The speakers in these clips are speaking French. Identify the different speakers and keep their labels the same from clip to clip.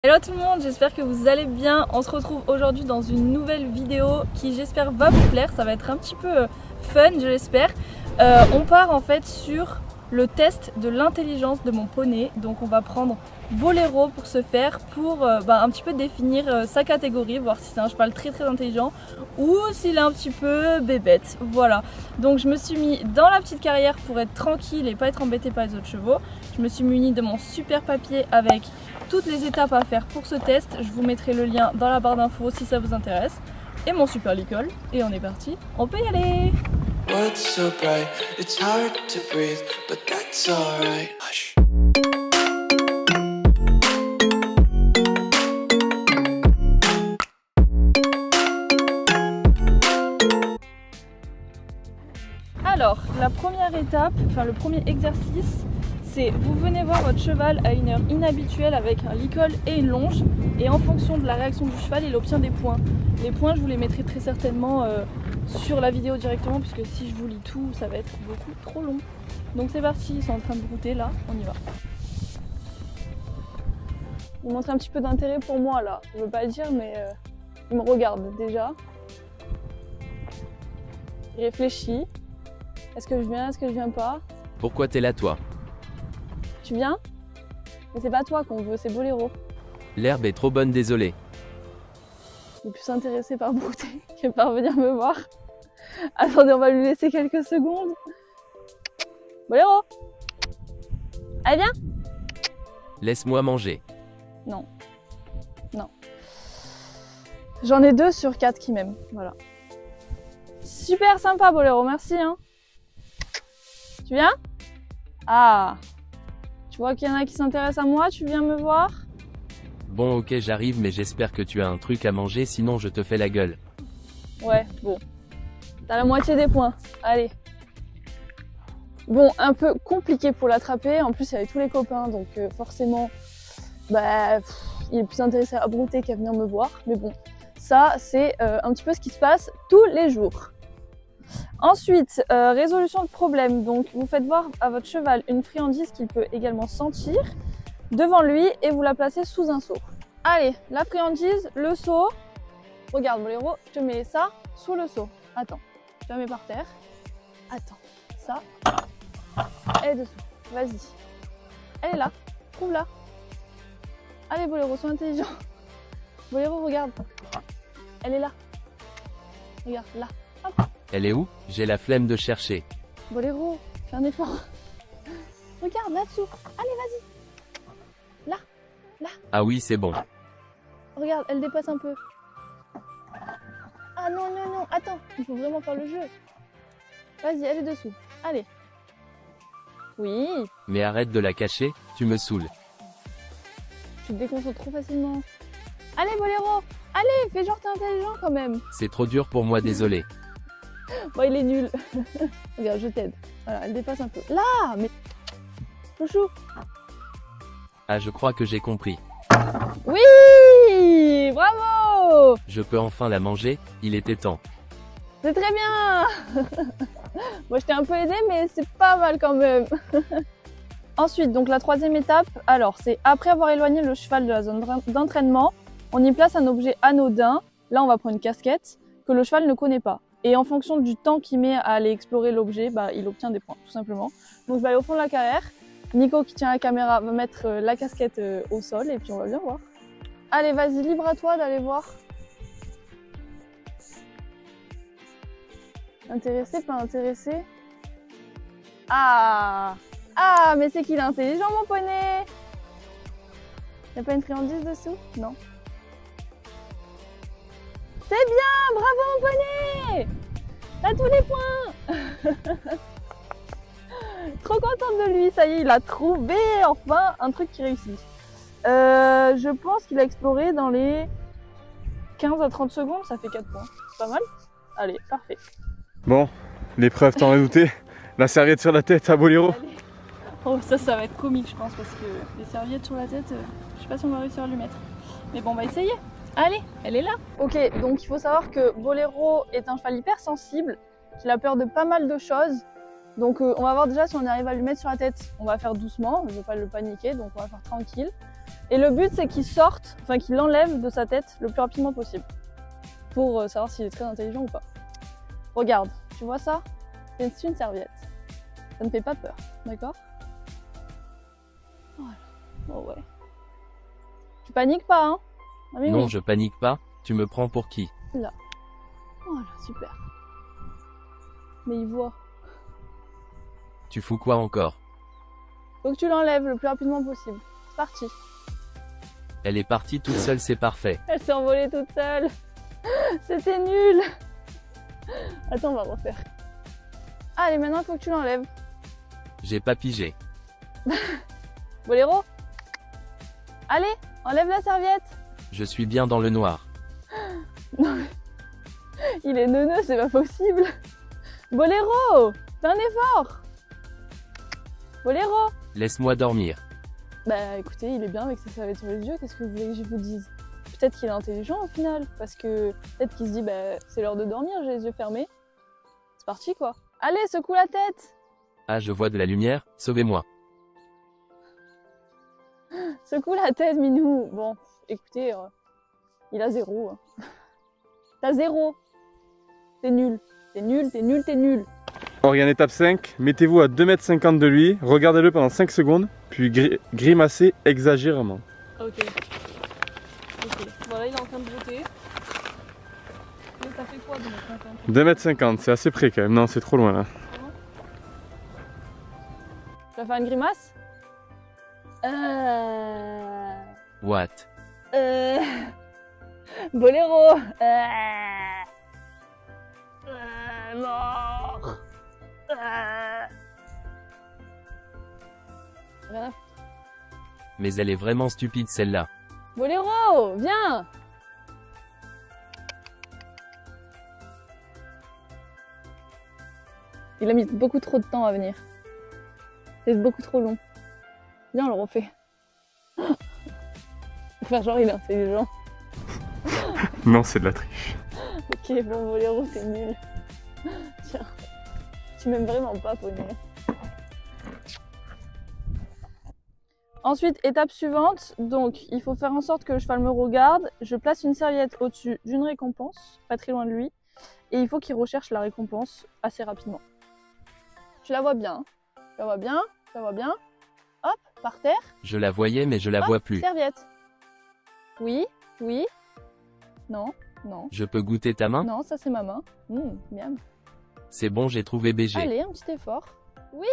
Speaker 1: Hello tout le monde, j'espère que vous allez bien. On se retrouve aujourd'hui dans une nouvelle vidéo qui j'espère va vous plaire. Ça va être un petit peu fun, je l'espère. On part en fait sur le test de l'intelligence de mon poney. Donc on va prendre Boléro pour ce faire, pour un petit peu définir sa catégorie, voir si c'est un cheval très intelligent ou s'il est un petit peu bébête. Voilà, donc je me suis mis dans la petite carrière pour être tranquille et pas être embêtée par les autres chevaux. Je me suis munie de mon super papier avec toutes les étapes à faire pour ce test. Je vous mettrai le lien dans la barre d'infos si ça vous intéresse. Et mon super licol. Et on est parti, on peut y aller. Alors, la première étape, enfin le premier exercice, c'est vous venez voir votre cheval à une heure inhabituelle avec un licol et une longe, et en fonction de la réaction du cheval, il obtient des points. Les points, je vous les mettrai très certainement sur la vidéo directement, puisque si je vous lis tout, ça va être beaucoup trop long. Donc c'est parti, ils sont en train de brouter là, on y va. Il montre un petit peu d'intérêt pour moi là, je veux pas le dire, mais il me regarde déjà. Il réfléchit. Est-ce que je viens, est-ce que je viens pas?
Speaker 2: Pourquoi t'es là toi?
Speaker 1: Tu viens? Mais c'est pas toi qu'on veut, c'est Boléro.
Speaker 2: L'herbe est trop bonne, désolé.
Speaker 1: Il est plus intéressé par brouter que par venir me voir. Attendez, on va lui laisser quelques secondes. Boléro! Allez, viens!
Speaker 2: Laisse-moi manger.
Speaker 1: Non. Non. J'en ai 2 sur 4 qui m'aiment, voilà. Super sympa Boléro, merci hein. Tu viens? Ah! Tu vois qu'il y en a qui s'intéressent à moi, tu viens me voir?
Speaker 2: Bon ok j'arrive mais j'espère que tu as un truc à manger sinon je te fais la gueule.
Speaker 1: Ouais, bon. T'as la moitié des points, allez. Bon, un peu compliqué pour l'attraper, en plus il y avait tous les copains, donc forcément, il est plus intéressé à brouter qu'à venir me voir. Mais bon, ça c'est un petit peu ce qui se passe tous les jours. Ensuite, résolution de problème. Donc vous faites voir à votre cheval une friandise qu'il peut également sentir devant lui et vous la placez sous un seau. Allez, la friandise, le seau. Regarde Boléro, je te mets ça sous le seau. Attends, je te la mets par terre. Attends, ça. Elle est dessous. Vas-y. Elle est là. Trouve-la. Allez Boléro, sois intelligent. Boléro, regarde. Elle est là. Regarde, là. Hop.
Speaker 2: Elle est où? J'ai la flemme de chercher.
Speaker 1: Boléro, fais un effort. Regarde, là-dessous. Allez, vas-y. Là. Là.
Speaker 2: Ah oui, c'est bon.
Speaker 1: Regarde, elle dépasse un peu. Ah non, non, non. Attends, il faut vraiment faire le jeu. Vas-y, elle est dessous. Allez. Oui.
Speaker 2: Mais arrête de la cacher, tu me saoules.
Speaker 1: Tu te déconcentres trop facilement. Allez, Boléro. Allez, fais genre t'es intelligent quand même.
Speaker 2: C'est trop dur pour moi, désolé.
Speaker 1: Bon, il est nul. Regarde, je t'aide. Voilà, elle dépasse un peu. Là, mais... Chouchou.
Speaker 2: Ah, je crois que j'ai compris.
Speaker 1: Oui, bravo.
Speaker 2: Je peux enfin la manger, il était temps.
Speaker 1: C'est très bien. Moi, je t'ai un peu aidé, mais c'est pas mal quand même. Ensuite, donc la troisième étape, alors c'est après avoir éloigné le cheval de la zone d'entraînement, on y place un objet anodin. Là, on va prendre une casquette que le cheval ne connaît pas. Et en fonction du temps qu'il met à aller explorer l'objet, il obtient des points, tout simplement. Donc je vais aller au fond de la carrière. Nico, qui tient la caméra, va mettre la casquette au sol et puis on va bien voir. Allez, vas-y, libre à toi d'aller voir. Intéressé, pas intéressé? Ah! Ah, mais c'est qu'il est intelligent, mon poney! Y'a pas une friandise dessous? Non. C'est bien! Bravo, mon poney! T'as tous les points! Trop contente de lui, ça y est, il a trouvé enfin un truc qui réussit. Je pense qu'il a exploré dans les 15 à 30 secondes, ça fait 4 points. C'est pas mal? Allez, parfait.
Speaker 3: Bon, l'épreuve t'en redouté. La serviette sur la tête à Boléro.
Speaker 1: Oh, ça va être comique, je pense, parce que les serviettes sur la tête, je sais pas si on va réussir à lui mettre. Mais bon, on va essayer. Allez, elle est là. Ok, donc il faut savoir que Boléro est un cheval hyper sensible, qu'il a peur de pas mal de choses. Donc on va voir déjà si on arrive à lui mettre sur la tête. On va faire doucement, je ne vais pas le paniquer, donc on va faire tranquille. Et le but, c'est qu'il sorte, enfin qu'il l'enlève de sa tête le plus rapidement possible. Pour savoir s'il est très intelligent ou pas. Regarde, tu vois ça? C'est une serviette. Ça ne fait pas peur, d'accord? Voilà. Oh ouais. Tu paniques pas, hein? Ah, mais
Speaker 2: Non,
Speaker 1: oui.
Speaker 2: je panique pas, tu me prends pour qui?
Speaker 1: Là. Voilà, super. Mais il voit.
Speaker 2: Tu fous quoi encore?
Speaker 1: Faut que tu l'enlèves le plus rapidement possible. C'est parti.
Speaker 2: Elle est partie toute seule, c'est parfait.
Speaker 1: Elle s'est envolée toute seule. C'était nul. Attends, on va refaire. Allez, maintenant il faut que tu l'enlèves.
Speaker 2: J'ai pas pigé.
Speaker 1: Boléro. Allez, enlève la serviette.
Speaker 2: Je suis bien dans le noir.
Speaker 1: Non mais... Il est neuneux, c'est pas possible. Boléro, fais un effort. Boléro.
Speaker 2: Laisse-moi dormir.
Speaker 1: Bah écoutez, il est bien avec sa serviette sur les yeux, qu'est-ce que vous voulez que je vous dise? Peut-être qu'il est intelligent au final, parce que peut-être qu'il se dit bah c'est l'heure de dormir, j'ai les yeux fermés. C'est parti quoi. Allez, secoue la tête.
Speaker 2: Ah, je vois de la lumière, sauvez-moi.
Speaker 1: Secoue la tête, Minou. Bon, écoutez, il a 0. Hein. T'as 0. T'es nul. T'es nul, t'es nul, t'es nul.
Speaker 3: Oriane étape 5, mettez-vous à 2,50 m de lui, regardez-le pendant 5 secondes, puis grimacez exagérément.
Speaker 1: Ok. Ok. Voilà, il est en train de voter. Mais ça fait quoi 2,50
Speaker 3: 2,50 m, c'est assez près quand même. Non, c'est trop loin là.
Speaker 1: Tu vas faire une grimace?
Speaker 2: What?
Speaker 1: Boléro. Mort. Rien à foutre.
Speaker 2: Mais elle est vraiment stupide celle-là.
Speaker 1: Boléro, viens. Il a mis beaucoup trop de temps à venir. C'est beaucoup trop long. Viens, on le refait. Faut faire genre il est intelligent.
Speaker 3: Non, c'est de la triche.
Speaker 1: Ok, bon, Boléro, c'est nul. Tiens, tu m'aimes vraiment pas, Poney. Ensuite, étape suivante, donc il faut faire en sorte que le cheval me regarde. Je place une serviette au-dessus d'une récompense, pas très loin de lui, et il faut qu'il recherche la récompense assez rapidement. Tu la vois bien, hein? Tu la vois bien, tu la vois bien. Hop, par terre.
Speaker 2: Je la voyais mais je la
Speaker 1: Hop,
Speaker 2: vois plus.
Speaker 1: serviette. Oui, oui. Non, non.
Speaker 2: Je peux goûter ta main?
Speaker 1: Non, ça c'est ma main. Miam.
Speaker 2: C'est bon, j'ai trouvé BG.
Speaker 1: Allez, un petit effort. Oui!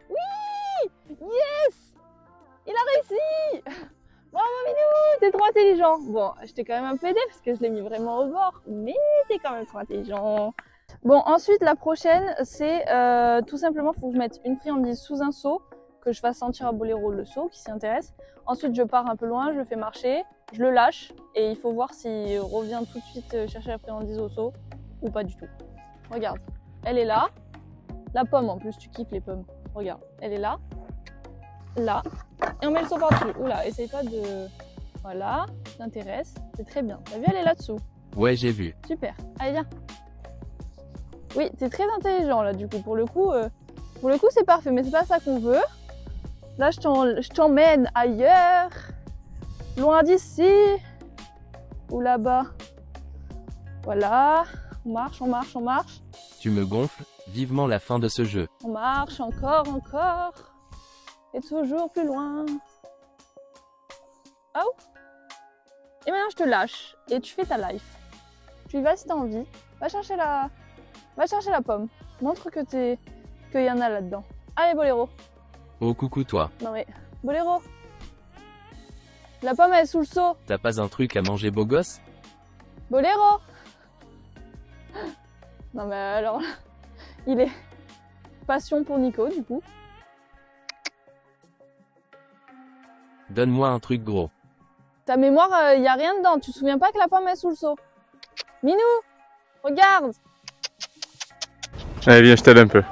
Speaker 1: Oui! Yes! Il a réussi! Bravo Minou! T'es trop intelligent! Bon, je t'ai quand même un peu aidé parce que je l'ai mis vraiment au bord, mais t'es quand même trop intelligent. Bon, ensuite, la prochaine, c'est tout simplement, faut que je mette une friandise sous un seau, que je fasse sentir à Boléro le seau qui s'y intéresse. Ensuite, je pars un peu loin, je le fais marcher, je le lâche et il faut voir s'il revient tout de suite chercher la friandise au seau ou pas du tout. Regarde, elle est là. La pomme en plus, tu kiffes les pommes. Regarde, elle est là. Là. Et on met le seau par-dessus. Oula, essaye pas de... Voilà, tu t'intéresses. C'est très bien. T'as vu, elle est là-dessous.
Speaker 2: Ouais, j'ai vu.
Speaker 1: Super. Allez, viens. Oui, t'es très intelligent là, du coup. Pour le coup, c'est parfait, mais c'est pas ça qu'on veut. Là, je t'emmène ailleurs. Loin d'ici. Ou là-bas. Voilà. On marche, on marche, on marche.
Speaker 2: Tu me gonfles, vivement la fin de ce jeu.
Speaker 1: On marche encore, encore. Et toujours plus loin. Oh. Et maintenant, je te lâche. Et tu fais ta life. Tu y vas si t'as envie. Va chercher la pomme. Montre que qu'il y en a là-dedans. Allez, Boléro.
Speaker 2: Oh coucou toi.
Speaker 1: Non mais, Boléro. La pomme, elle est sous le seau.
Speaker 2: T'as pas un truc à manger beau gosse?
Speaker 1: Boléro. Non mais alors, il est passion pour Nico, du coup.
Speaker 2: Donne-moi un truc gros.
Speaker 1: Ta mémoire, y a rien dedans. Tu te souviens pas que la pomme est sous le seau? Minou, regarde.
Speaker 3: Allez, viens, je t'aide un peu.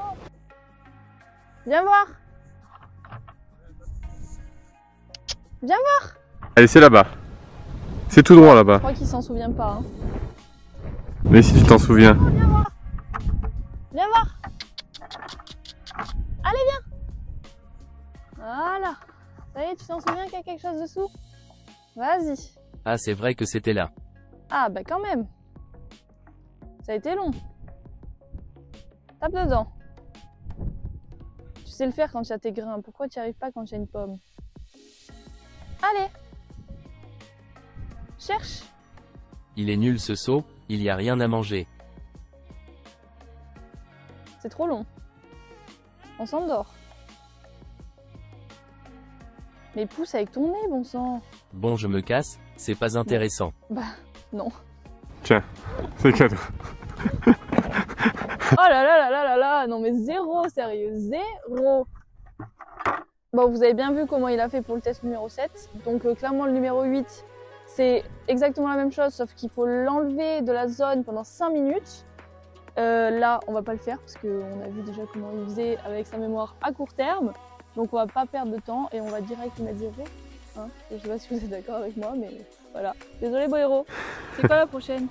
Speaker 1: Viens voir. Viens voir.
Speaker 3: Allez, c'est là-bas. C'est tout droit
Speaker 1: Je
Speaker 3: là-bas.
Speaker 1: crois qu'il s'en souvient pas. Hein.
Speaker 3: Mais si tu t'en souviens.
Speaker 1: Viens voir. Viens voir. Allez, viens. Voilà. Ça y est, tu t'en souviens qu'il y a quelque chose dessous? Vas-y.
Speaker 2: Ah, c'est vrai que c'était là.
Speaker 1: Ah, bah quand même. Ça a été long. Tape dedans. Tu sais le faire quand tu as tes grains. Pourquoi tu n'y arrives pas quand tu as une pomme? Allez. Cherche.
Speaker 2: Il est nul ce seau, il y a rien à manger.
Speaker 1: C'est trop long. On s'endort. Mais pousse avec ton nez, bon sang.
Speaker 2: Bon, je me casse, c'est pas intéressant.
Speaker 1: Bah, non.
Speaker 3: Tiens, c'est cadeau.
Speaker 1: Oh là là là là là là, non mais zéro, sérieux, zéro. Bon, vous avez bien vu comment il a fait pour le test numéro 7. Donc clairement le numéro 8, c'est exactement la même chose, sauf qu'il faut l'enlever de la zone pendant 5 minutes. Là, on va pas le faire parce qu'on a vu déjà comment il faisait avec sa mémoire à court terme. Donc on va pas perdre de temps et on va direct mettre 0. Hein, je sais pas si vous êtes d'accord avec moi, mais voilà. Désolé Bohéro. C'est quoi la prochaine?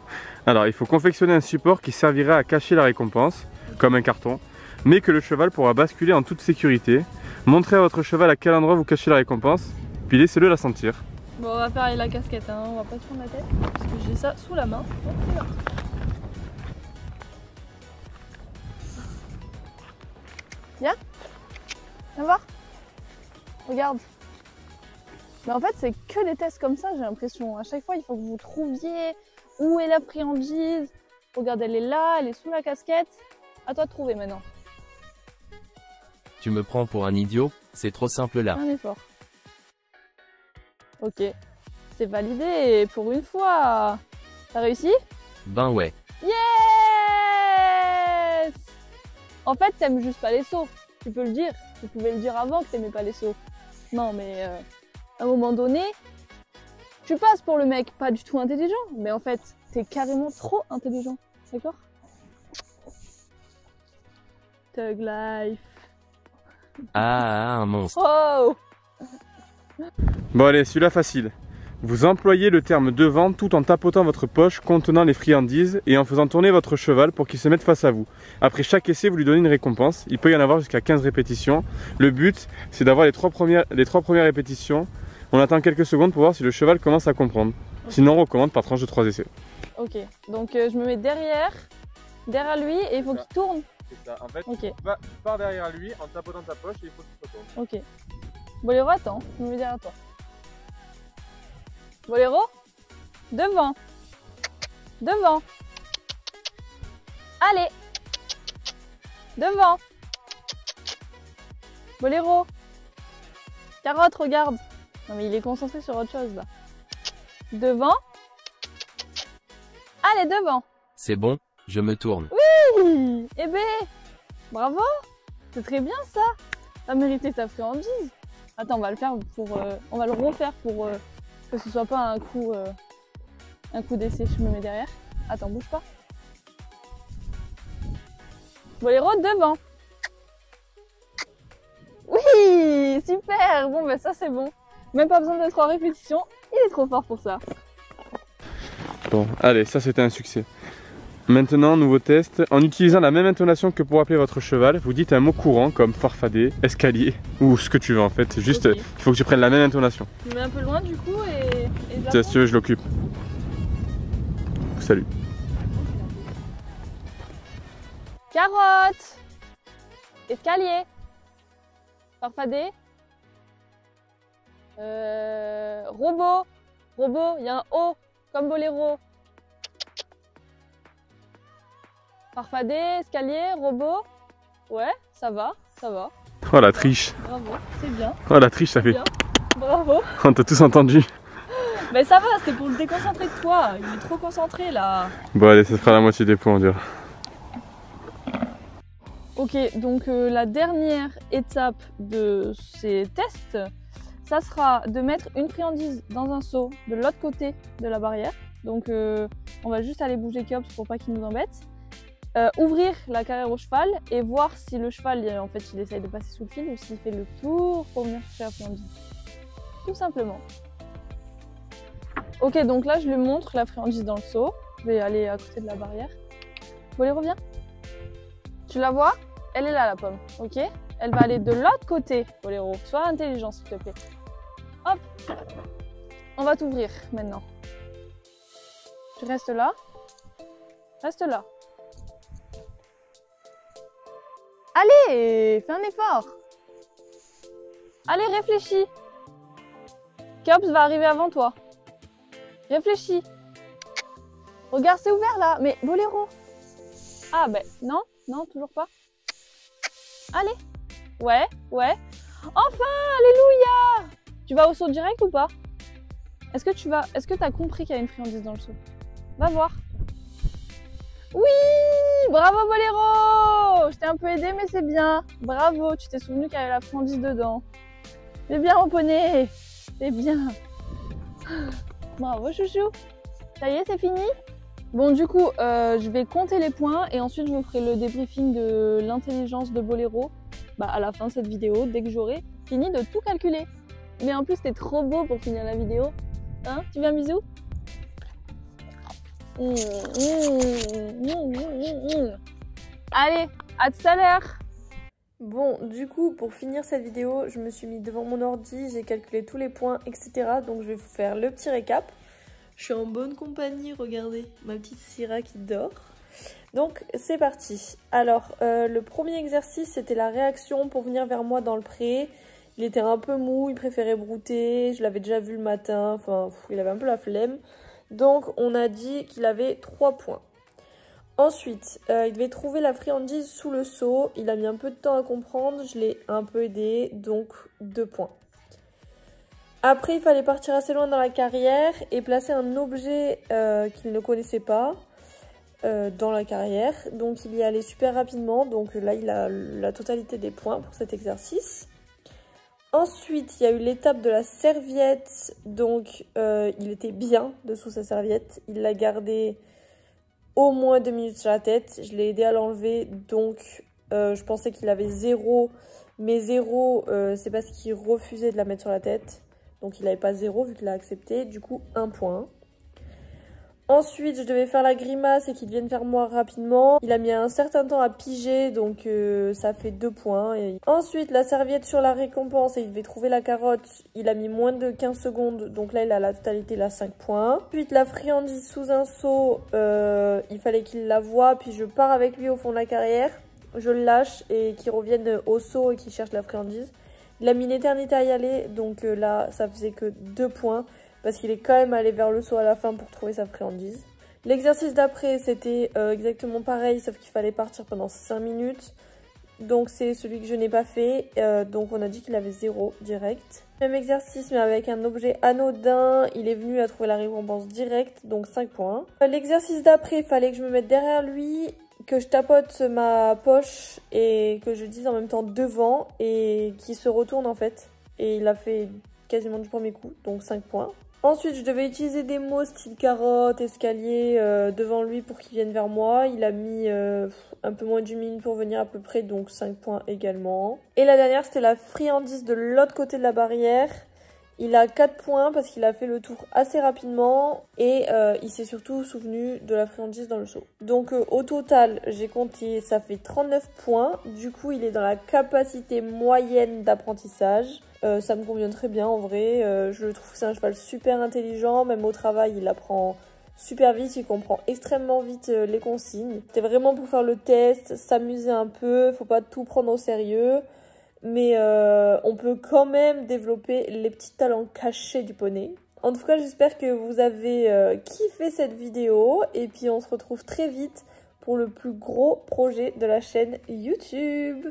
Speaker 3: Alors, il faut confectionner un support qui servira à cacher la récompense, comme un carton, mais que le cheval pourra basculer en toute sécurité. Montrez à votre cheval à quel endroit vous cachez la récompense, puis laissez-le la sentir.
Speaker 1: Bon, on va faire la casquette, hein. On va pas se prendre la tête, parce que j'ai ça sous la main. Donc, c'est parti. Viens. Viens voir. Regarde. Mais en fait, c'est que des tests comme ça, j'ai l'impression. À chaque fois, il faut que vous trouviez où est la friandise. Regarde, elle est là, elle est sous la casquette. À toi de trouver maintenant.
Speaker 2: Tu me prends pour un idiot, c'est trop simple là.
Speaker 1: Un effort. Ok. C'est validé pour une fois. T'as réussi?
Speaker 2: Ben ouais.
Speaker 1: Yes! En fait, t'aimes juste pas les sauts. Tu peux le dire. Tu pouvais le dire avant que t'aimais pas les sauts. Non, mais à un moment donné, tu passes pour le mec pas du tout intelligent. Mais en fait, t'es carrément trop intelligent. D'accord? Thug life.
Speaker 2: Ah, un monstre.
Speaker 1: Oh!
Speaker 3: Bon allez, celui-là facile. Vous employez le terme devant tout en tapotant votre poche contenant les friandises et en faisant tourner votre cheval pour qu'il se mette face à vous. Après chaque essai, vous lui donnez une récompense. Il peut y en avoir jusqu'à 15 répétitions. Le but, c'est d'avoir les trois premières répétitions. On attend quelques secondes pour voir si le cheval commence à comprendre.
Speaker 1: Okay.
Speaker 3: Sinon, on recommande par tranche de 3 essais.
Speaker 1: Ok, donc je me mets derrière lui et il faut qu'il tourne.
Speaker 3: C'est ça. En fait,
Speaker 1: Ok.
Speaker 3: pars derrière lui en tapotant ta poche et il faut qu'il se retourne.
Speaker 1: Ok. Boléro, attends, je me mets derrière toi. Boléro, devant. Devant. Allez. Devant. Boléro. Carotte, regarde. Non mais il est concentré sur autre chose là. Devant. Allez, devant.
Speaker 2: C'est bon, je me tourne.
Speaker 1: Oui. Eh ben, bravo. C'est très bien ça. T'as mérité ta friandise. Attends, on va le faire pour, on va le refaire pour que ce soit pas un coup d'essai. Je me mets derrière. Attends, bouge pas. Boléro devant. Oui, super. Bon, ben ça c'est bon. Même pas besoin de 3 répétitions. Il est trop fort pour ça.
Speaker 3: Bon, allez, ça c'était un succès. Maintenant, nouveau test. En utilisant la même intonation que pour appeler votre cheval, vous dites un mot courant comme farfadet, escalier ou ce que tu veux en fait. Juste,
Speaker 1: Okay.
Speaker 3: il faut que tu prennes la même intonation.
Speaker 1: Je me mets un peu loin du coup et
Speaker 3: Tiens, si tu veux, je l'occupe. Salut.
Speaker 1: Carotte. Escalier. Farfadet. Robot. Robot, il y a un O comme boléro. Farfadet, escalier, robot. Ouais, ça va, ça va.
Speaker 3: Oh la triche.
Speaker 1: Bravo, c'est bien.
Speaker 3: Oh la triche, ça fait.
Speaker 1: Bien. Bravo.
Speaker 3: On t'a tous entendu.
Speaker 1: Mais ça va, c'était pour le déconcentrer de toi. Il est trop concentré là.
Speaker 3: Bon allez, ça fera la moitié des points on dirait.
Speaker 1: Ok, donc la dernière étape de ces tests, ça sera de mettre une friandise dans un seau de l'autre côté de la barrière. Donc on va juste aller bouger Kiops pour pas qu'il nous embête. Ouvrir la carrière au cheval et voir si le cheval en fait il essaye de passer sous le fil ou s'il fait le tour pour venir chercher la friandise. Tout simplement. Ok, donc là je lui montre la friandise dans le seau. Je vais aller à côté de la barrière. Boléro, reviens. Tu la vois? Elle est là la pomme, ok? Elle va aller de l'autre côté, Boléro. Sois intelligent s'il te plaît. Hop. On va t'ouvrir maintenant. Tu restes là. Reste là. Allez, fais un effort. Allez, réfléchis. Keops va arriver avant toi. Réfléchis. Regarde, c'est ouvert là. Mais Boléro. Ah ben non, non, toujours pas. Allez. Ouais, ouais. Enfin, alléluia. Tu vas au saut direct ou pas? Est-ce que t'as compris qu'il y a une friandise dans le seau? Va voir. Oui, bravo Boléro. Je t'ai un peu aidé mais c'est bien. Bravo, tu t'es souvenu qu'il y avait la friandise dedans. C'est bien mon poney. C'est bien. Bravo chouchou. Ça y est, c'est fini? Bon du coup, je vais compter les points et ensuite je vous ferai le débriefing de l'intelligence de Boléro à la fin de cette vidéo, dès que j'aurai fini de tout calculer. Mais en plus, t'es trop beau pour finir la vidéo. Hein? Tu veux un bisou? Allez, à tout à l'heure. Bon, du coup, pour finir cette vidéo, je me suis mis devant mon ordi, j'ai calculé tous les points, etc. Donc je vais vous faire le petit récap. Je suis en bonne compagnie, regardez, ma petite Syrah qui dort. Donc c'est parti. Alors, le premier exercice, c'était la réaction pour venir vers moi dans le pré. Il était un peu mou, il préférait brouter, je l'avais déjà vu le matin, enfin, il avait un peu la flemme. Donc on a dit qu'il avait 3 points. Ensuite, il devait trouver la friandise sous le seau. Il a mis un peu de temps à comprendre, je l'ai un peu aidé, donc 2 points. Après, il fallait partir assez loin dans la carrière et placer un objet qu'il ne connaissait pas dans la carrière. Donc il y allait super rapidement, donc là il a la totalité des points pour cet exercice. Ensuite, il y a eu l'étape de la serviette, donc il était bien dessous sa serviette. Il l'a gardée au moins 2 minutes sur la tête. Je l'ai aidé à l'enlever, donc je pensais qu'il avait 0, mais 0, c'est parce qu'il refusait de la mettre sur la tête. Donc il n'avait pas 0 vu qu'il l'a accepté, du coup 1 point. Ensuite, je devais faire la grimace et qu'il vienne vers moi rapidement. Il a mis un certain temps à piger, donc ça fait 2 points. Et ensuite, la serviette sur la récompense et il devait trouver la carotte. Il a mis moins de 15 secondes, donc là, il a la totalité, il a 5 points. Ensuite, la friandise sous un seau, il fallait qu'il la voie, puis je pars avec lui au fond de la carrière. Je le lâche et qu'il revienne au seau et qu'il cherche la friandise. Il a mis une éternité à y aller, donc là, ça faisait que 2 points. Parce qu'il est quand même allé vers le seau à la fin pour trouver sa friandise. L'exercice d'après, c'était exactement pareil, sauf qu'il fallait partir pendant 5 minutes. Donc c'est celui que je n'ai pas fait, donc on a dit qu'il avait 0 direct. Même exercice, mais avec un objet anodin, il est venu à trouver la récompense directe, donc 5 points. L'exercice d'après, il fallait que je me mette derrière lui, que je tapote ma poche et que je dise en même temps devant et qu'il se retourne en fait. Et il a fait quasiment du premier coup, donc 5 points. Ensuite, je devais utiliser des mots style carotte, escalier devant lui pour qu'il vienne vers moi. Il a mis un peu moins d'une minute pour venir à peu près, donc 5 points également. Et la dernière, c'était la friandise de l'autre côté de la barrière. Il a 4 points parce qu'il a fait le tour assez rapidement et il s'est surtout souvenu de la friandise dans le seau. Donc au total, j'ai compté, ça fait 39 points. Du coup, il est dans la capacité moyenne d'apprentissage. Ça me convient très bien en vrai. Je trouve que c'est un cheval super intelligent. Même au travail, il apprend super vite. Il comprend extrêmement vite les consignes. C'était vraiment pour faire le test, s'amuser un peu. Faut pas tout prendre au sérieux. Mais on peut quand même développer les petits talents cachés du poney. En tout cas, j'espère que vous avez kiffé cette vidéo. Et puis on se retrouve très vite pour le plus gros projet de la chaîne YouTube.